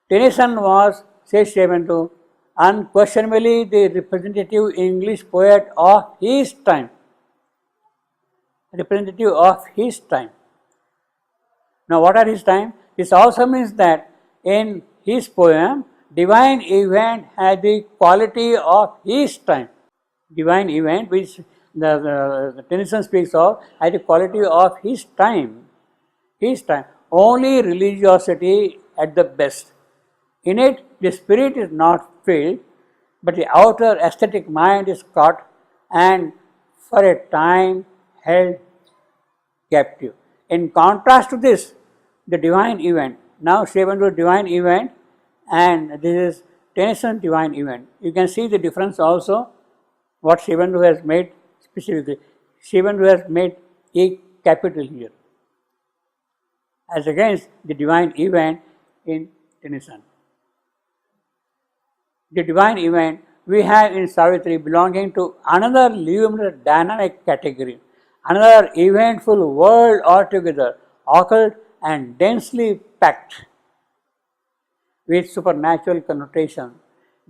Tennyson was, says Savitri, unquestionably the representative English poet of his time. Representative of his time. Now, what are his time? This also means that in his poem, divine event has the quality of his time. Divine event, which the Tennyson speaks of, has the quality of his time. His time. Only religiosity at the best. In it, the spirit is not filled, but the outer aesthetic mind is caught and for a time held captive. In contrast to this, the divine event. Now, Savitri divine event, and this is Tennyson divine event. You can see the difference also, what Savitri has made specifically. Savitri has made a capital here, as against the divine event in Tennyson. The divine event we have in Savitri belonging to another luminous dynamic category, another eventful world altogether, occult and densely packed with supernatural connotation.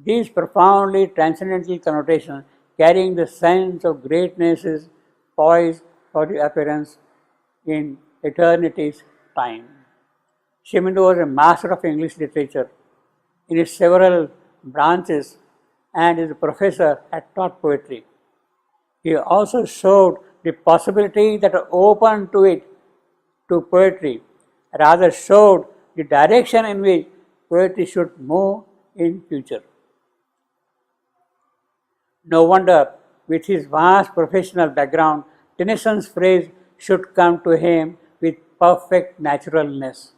These profoundly transcendental connotations carrying the sense of greatness is poised for the appearance in eternity's time. Savitri was a master of English literature in its several branches and is a professor had taught poetry. He also showed the possibility that are open to it, to poetry, rather showed the direction in which poetry should move in future. No wonder, with his vast professional background, Tennyson's phrase should come to him with perfect naturalness.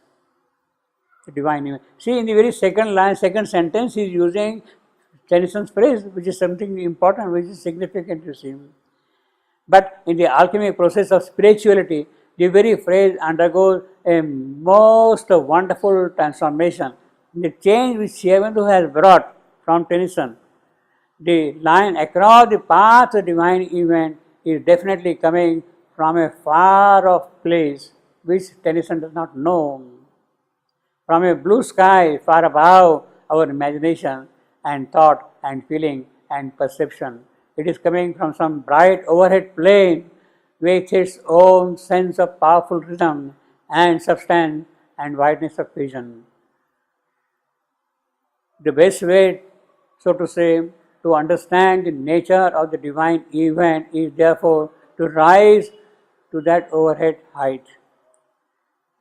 The divine event. See, in the very second line, second sentence, he is using Tennyson's phrase, which is something important, which is significant to see. But in the alchemic process of spirituality, the very phrase undergoes a most wonderful transformation. The change which Savitri has brought from Tennyson, the line across the path of divine event is definitely coming from a far off place which Tennyson does not know. From a blue sky far above our imagination and thought and feeling and perception. It is coming from some bright overhead plane with its own sense of powerful rhythm and substance and wideness of vision. The best way, so to say, to understand the nature of the divine event is therefore to rise to that overhead height.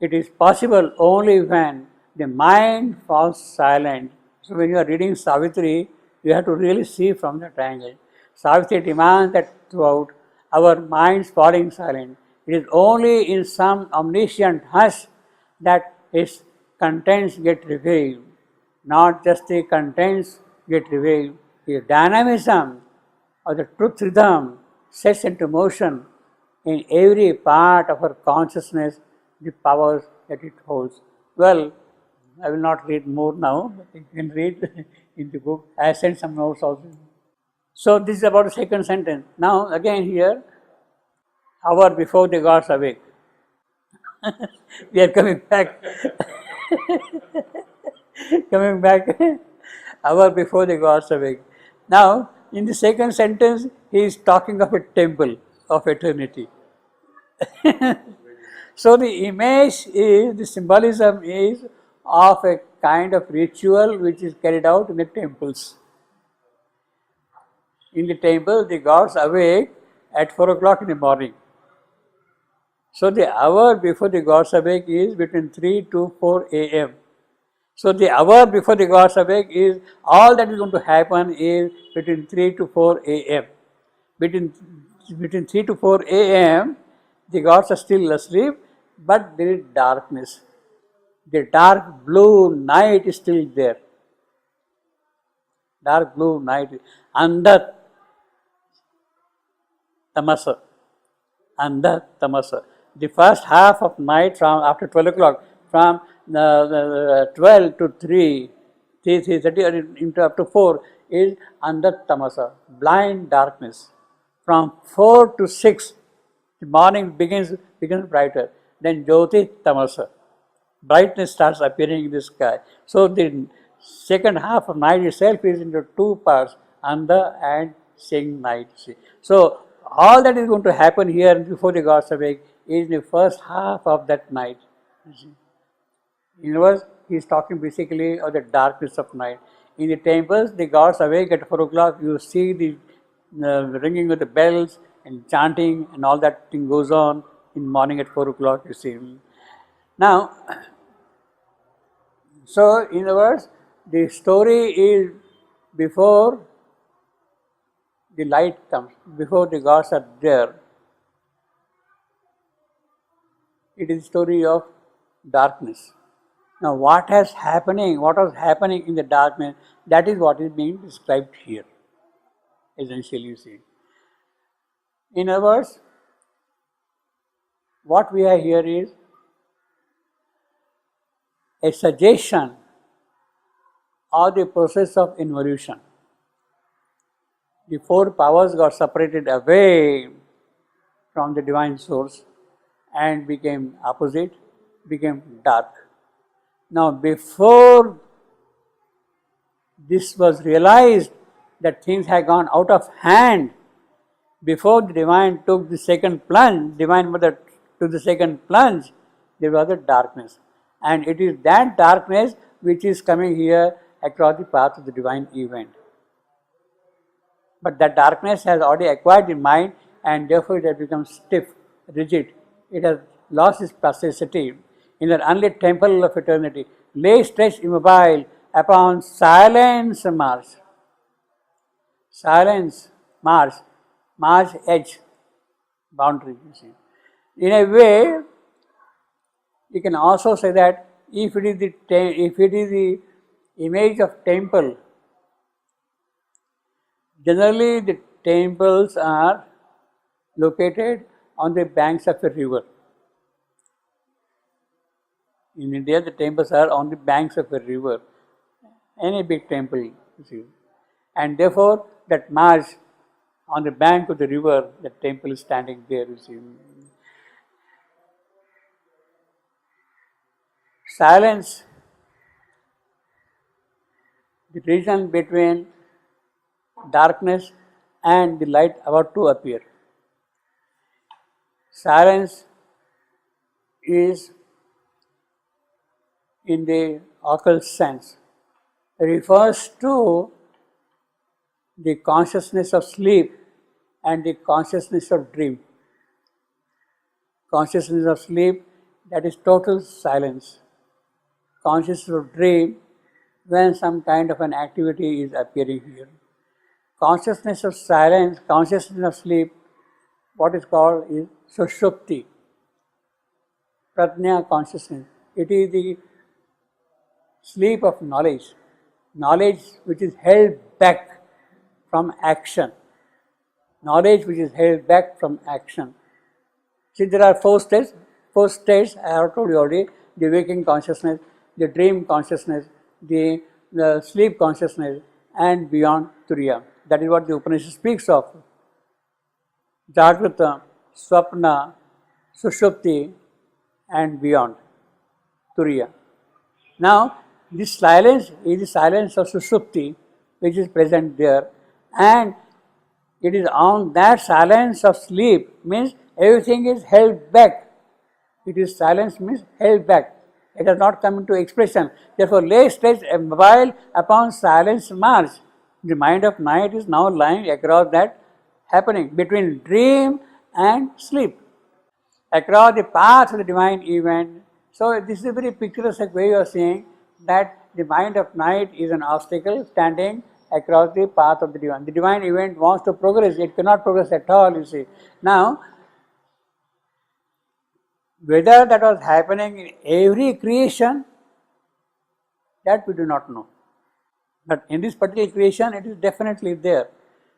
It is possible only when the mind falls silent. So when you are reading Savitri, you have to really see from that angle. Savitri demands that throughout our minds falling silent. It is only in some omniscient hush that its contents get revealed. Not just the contents get revealed, the dynamism of the truth rhythm sets into motion in every part of our consciousness the powers that it holds. Well, I will not read more now, but you can read in the book. I sent some notes also. So this is about the second sentence. Now again here, hour before the gods awake. We are coming back. Coming back, hour before the gods awake. Now, in the second sentence, he is talking of a temple of eternity. So the image is, the symbolism is of a kind of ritual which is carried out in the temples. In the temple, the gods awake at 4 o'clock in the morning. So the hour before the gods awake is between 3 to 4 a.m. So the hour before the gods awake is, all that is going to happen is between 3 to 4 a.m. Between 3 to 4 a.m., the gods are still asleep, but there is darkness. The dark blue night is still there. Dark blue night. Andha tamasa. Andha tamasa. The first half of night from after 12 o'clock, from 12 to 3:30 into up to 4 is andha tamasa, blind darkness. From 4 to 6, the morning begins brighter. Then jyoti tamasa. brightness starts appearing in the sky. So the second half of night itself is into two parts, Anda and Sing night. See. So all that is going to happen here before the gods awake is in the first half of that night. In other words, he is talking basically of the darkness of night. In the temples, the gods awake at 4 o'clock. You see the ringing of the bells and chanting and all that thing goes on in morning at 4 o'clock. You see. Now, so in other words, the story is before the light comes, before the gods are there. It is a story of darkness. Now, what was happening in the darkness, that is what is being described here, essentially, you see. In other words, what we have here is a suggestion of the process of involution. The four powers got separated away from the divine source and became opposite, became dark. Now, before this was realized that things had gone out of hand, before the divine took the second plunge, divine mother took the second plunge, there was a darkness. And it is that darkness which is coming here across the path of the divine event. But that darkness has already acquired the mind and therefore it has become stiff, rigid. It has lost its plasticity. In the unlit temple of eternity, lay stretched immobile upon silence march. Silence march, march edge, boundary, you see. In a way, you can also say that if it is the image of temple, generally the temples are located on the banks of a river. In India, the temples are on the banks of a river, any big temple, you see. And therefore, that march on the bank of the river, the temple is standing there, you see. Silence, the region between darkness and the light about to appear. Silence is, in the occult sense, refers to the consciousness of sleep and the consciousness of dream. Consciousness of sleep, that is total silence. Consciousness of dream, when some kind of an activity is appearing here. Consciousness of silence, consciousness of sleep, what is called is sushupti, pratnya consciousness. It is the sleep of knowledge, knowledge which is held back from action, knowledge which is held back from action. See, there are four states I have told you already: the waking consciousness, the dream consciousness, the sleep consciousness, and beyond Turiya. That is what the Upanishad speaks of. Jagrata, Swapna, Sushupti, and beyond Turiya. Now, this silence is the silence of Sushupti which is present there, and it is on that silence of sleep, means everything is held back. It is silence means held back. It has not come into expression. Therefore, lay stretched immobile upon silence march. The mind of night is now lying across that happening between dream and sleep, across the path of the divine event. So, this is a very picturesque way of saying that the mind of night is an obstacle standing across the path of the divine. The divine event wants to progress, it cannot progress at all, you see. Now, whether that was happening in every creation, that we do not know. But in this particular creation, it is definitely there.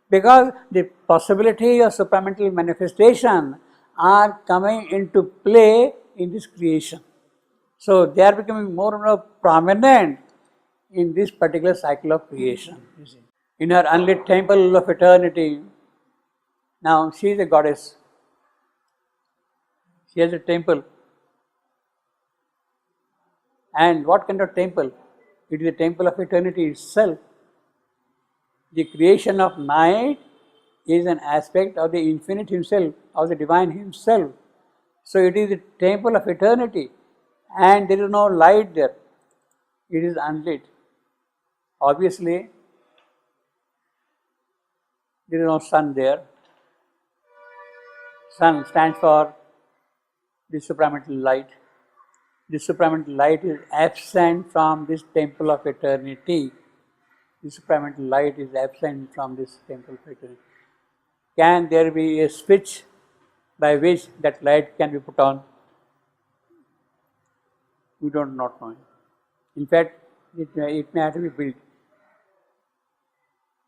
Because the possibility of supramental manifestation are coming into play in this creation. So, they are becoming more and more prominent in this particular cycle of creation. You see. In her unlit temple of eternity, now she is a goddess. She has a temple. And what kind of temple? It is the temple of eternity itself. The creation of night is an aspect of the infinite himself, of the divine himself. So it is the temple of eternity, and there is no light there. It is unlit. Obviously, there is no sun there. Sun stands for the supramental light. The supramental light is absent from this temple of eternity. The supramental light is absent from this temple of eternity. Can there be a switch by which that light can be put on? We do not know. In fact, it may have to be built.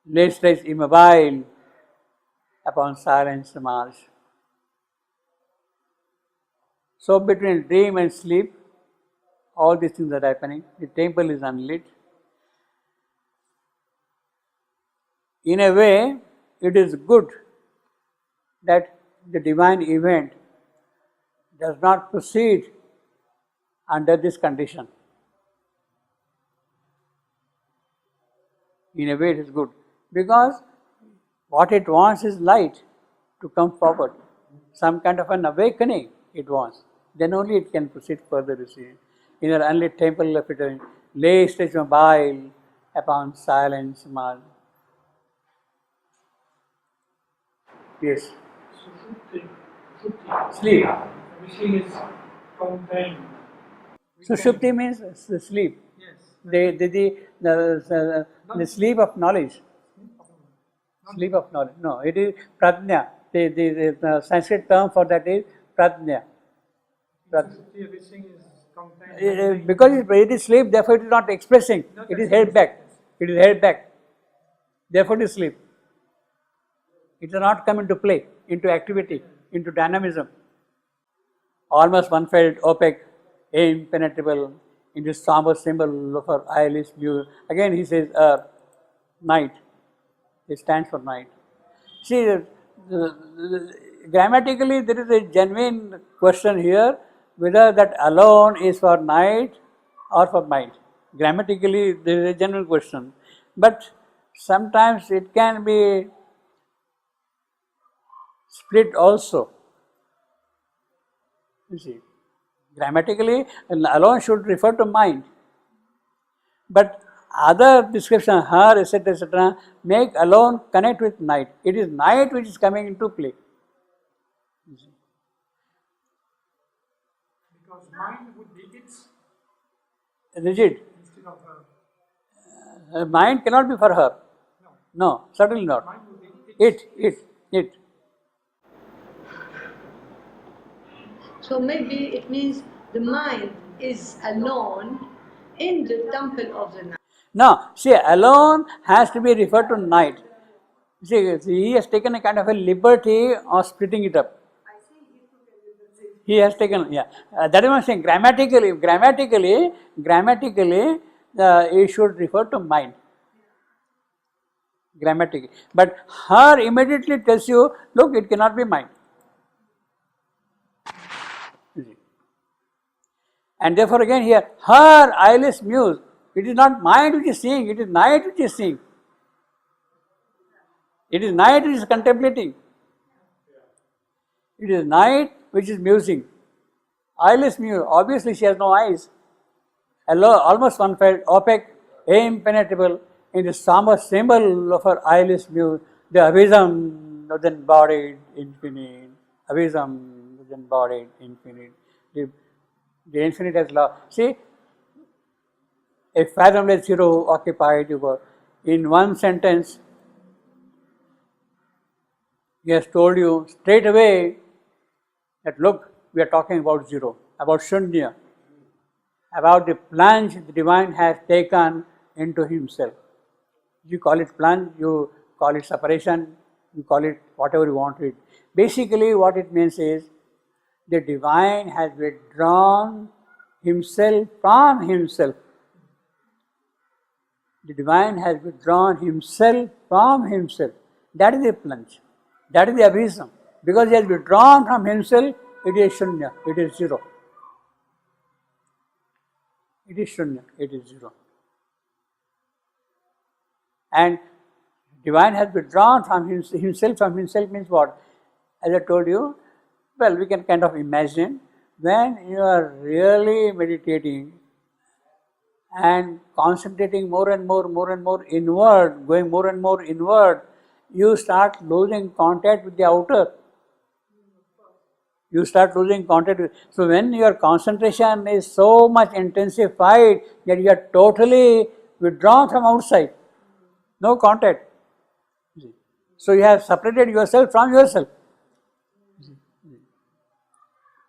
Lay stretched immobile upon silence march. So between dream and sleep, all these things are happening. The temple is unlit. In a way, it is good that the divine event does not proceed under this condition. In a way, it is good, because what it wants is light to come forward, some kind of an awakening it wants. Then only it can proceed further, you see. In an unlit temple of eternity, lay stretched mobile upon silence march. Yes. Sleep. Everything is contained. Sushupti means the sleep. Yes. The sleep of knowledge. Sleep of knowledge. No, it is pradnya. The Sanskrit term for that is pradnya. Everything is contained. Because it is sleep, therefore it is not expressing. It is held back. It is held back. Therefore it is sleep. It does not come into play, into activity, into dynamism. Almost one-felt, opaque, impenetrable, in this somber symbol of our eyeless view. Again he says night. It stands for night. See, grammatically there is a genuine question here, whether that alone is for night or for mind. Grammatically there is a genuine question. But sometimes it can be split also. You see, grammatically alone should refer to mind, but other description, her, etc., etc., make alone connect with night. It is night which is coming into play. Because mind would be its Rigid. instead of her. Mind cannot be for her. No, certainly not. Mind would be It. So maybe it means the mind is alone in the temple of the night. No, see, alone has to be referred to night. See, he has taken a kind of a liberty of splitting it up. He has taken, yeah. That is what I am saying. Grammatically, it should refer to mind. Grammatically. But her immediately tells you, look, it cannot be mind. And therefore again here, her eyeless muse, it is not mind which is seeing, it is night which is seeing. It is night which is contemplating. It is night which is musing. Eyeless muse, obviously she has no eyes. Almost one-felt, opaque, impenetrable, in the somber symbol of her eyeless muse, the abysm of the embodied infinite. Abysm of the embodied infinite. The infinite has law. See, a fathomless zero occupied you. In one sentence, he has told you straight away that look, we are talking about zero, about shunya, about the plunge the divine has taken into himself. You call it plunge, you call it separation, you call it whatever you want it. Basically, what it means is the divine has withdrawn himself from himself. The divine has withdrawn himself from himself. That is the plunge. That is the abysm. Because he has withdrawn from himself, it is shunya, it is zero. It is Shunya, it is zero. And divine has withdrawn from himself. From himself means what? As I told you, well, we can kind of imagine when you are really meditating and concentrating more and more inward, going more and more inward, you start losing contact with the outer. You start losing contact with. So when your concentration is so much intensified that you are totally withdrawn from outside, no contact. So you have separated yourself from yourself.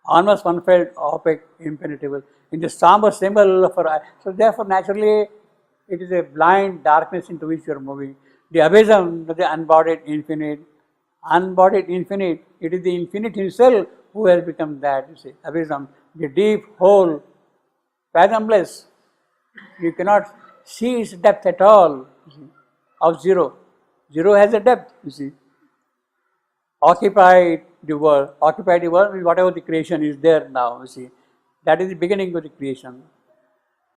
Almost one-felt, opaque, impenetrable. In the somber symbol of our eye. So therefore, naturally, it is a blind darkness into which you are moving. The abysm, the unbodied infinite. Unbodied infinite. It is the infinite himself who has become that, you see. Abysm, the deep hole, fathomless. You cannot see its depth at all, you see, of zero. Zero has a depth, you see. Occupied the world means whatever the creation is there now, you see. That is the beginning of the creation.